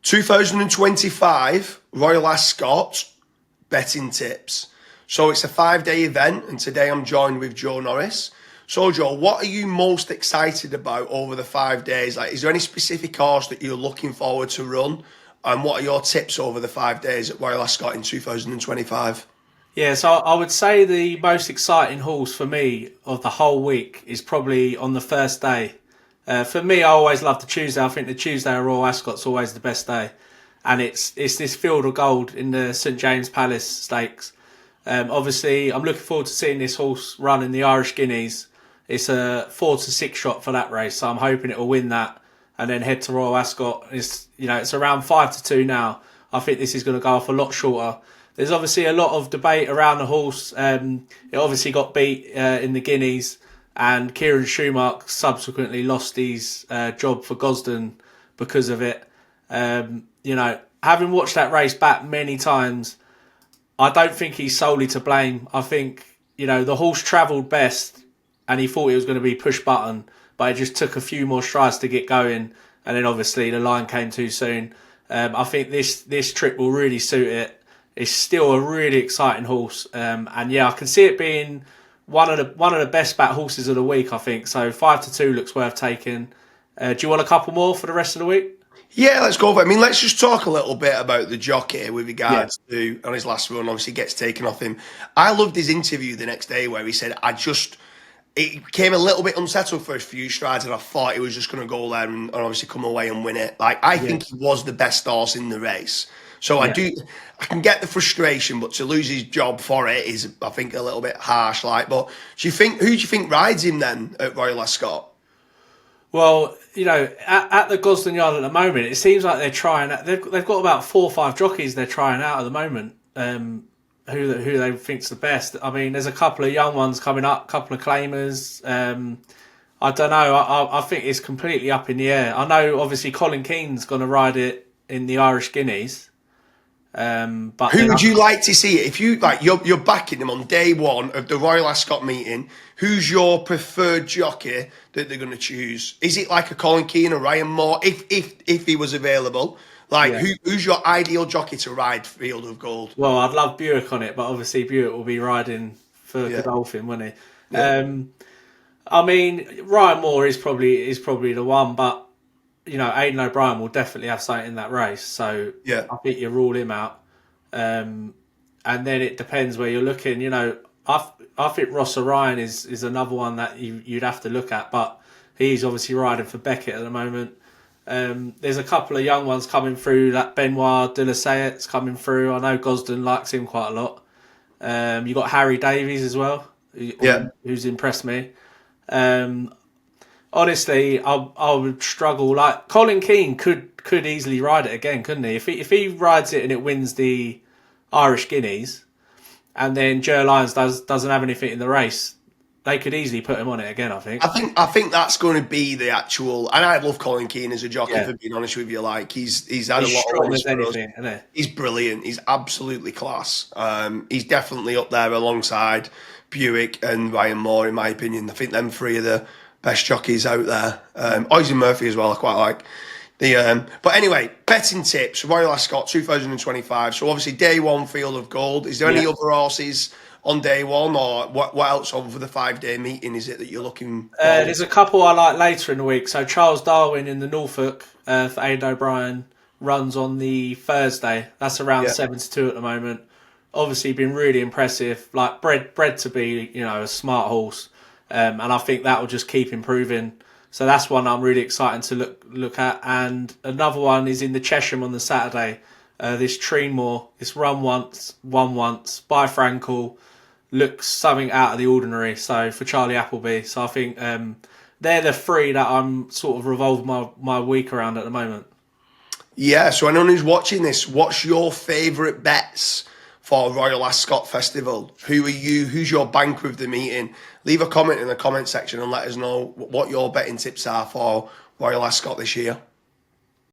2025 Royal Ascot betting tips. So it's a 5-day event, and today I'm joined with Joe Norris. So Joe, what are you most excited about over the 5 days? Like, is there any specific horse that you're looking forward to run? And what are your tips over the 5 days at Royal Ascot in 2025? Yeah, so I would say the most exciting horse for me of the whole week is probably on the first day. For me, I always love the Tuesday. I think the Tuesday at Royal Ascot's always the best day, and it's this Field of Gold in the St James Palace Stakes. Obviously, I'm looking forward to seeing this horse run in the Irish Guineas. It's a 4-6 shot for that race, so I'm hoping it will win that and then head to Royal Ascot. It's around 5-2 now. I think this is going to go off a lot shorter. There's obviously a lot of debate around the horse. It obviously got beat in the Guineas, and Kieran Schumacher subsequently lost his job for Gosden because of it. Having watched that race back many times, I don't think he's solely to blame. I think, the horse travelled best and he thought it was going to be push button, but it just took a few more strides to get going. And then obviously the line came too soon. I think this trip will really suit it. It's still a really exciting horse. I can see it being one of the best bet horses of the week, I think. So 5-2 looks worth taking. Do you want a couple more for the rest of the week? Yeah, let's go for it. I mean, let's just talk a little bit about the jockey with regards to, on his last run, obviously gets taken off him. I loved his interview the next day where he said, it came a little bit unsettled for a few strides, and I thought he was just going to go there and obviously come away and win it. I think he was the best horse in the race. So I can get the frustration, but to lose his job for it is, I think, a little bit harsh. But who do you think rides him then at Royal Ascot? Well, at the Gosden Yard at the moment, it seems like they're trying. They've got about 4 or 5 jockeys they're trying out at the moment. Who they think's the best? I mean, there's a couple of young ones coming up, a couple of claimers. I don't know. I think it's completely up in the air. I know, obviously, Colin Keane's going to ride it in the Irish Guineas. But who would you like to see it? If you're backing them on day one of the Royal Ascot meeting, who's your preferred jockey that they're going to choose? Is it like a Colin Keane or Ryan Moore, if he was available? Who's your ideal jockey to ride Field of Gold? Well, I'd love Buick on it, but obviously Buick will be riding for Godolphin, won't he? Yeah. I mean, Ryan Moore is probably the one, but Aidan O'Brien will definitely have something in that race. So I think you rule him out. And then it depends where you're looking. I think Ross Orion is another one that you'd have to look at, but he's obviously riding for Beckett at the moment. There's a couple of young ones coming through, that Benoit de la Sayette's coming through. I know Gosden likes him quite a lot. You got Harry Davies as well, who's impressed me. Honestly, I would struggle. Like, Colin Keane could easily ride it again, couldn't he? If he rides it and it wins the Irish Guineas, and then Joe Lyons doesn't have anything in the race, they could easily put him on it again. I think. I think that's going to be the actual. And I love Colin Keane as a jockey. For being honest with you, he's had a lot of wins for us. Isn't he? He's brilliant. He's absolutely class. He's definitely up there alongside Buick and Ryan Moore, in my opinion. I think them three are the best jockeys out there. Oisin Murphy as well, I quite like. But anyway, betting tips, Royal Ascot 2025. So obviously day one, Field of Gold. Is there any other horses on day one, or what else over the 5-day meeting is it that you're looking for? There's a couple I like later in the week. So Charles Darwin in the Norfolk for Aidan O'Brien runs on the Thursday. That's around 7-2 at the moment. Obviously been really impressive. Like bred to be, a smart horse. And I think that will just keep improving. So that's one I'm really excited to look at. And another one is in the Chesham on the Saturday. This Treenmore, it's run once, won once, by Frankel, looks something out of the ordinary. So for Charlie Appleby. So I think they're the three that I'm sort of revolving my week around at the moment. Yeah, so anyone who's watching this, what's your favourite bets for Royal Ascot Festival? Who's your banker of the meeting? Leave a comment in the comment section and let us know what your betting tips are for Royal Ascot this year.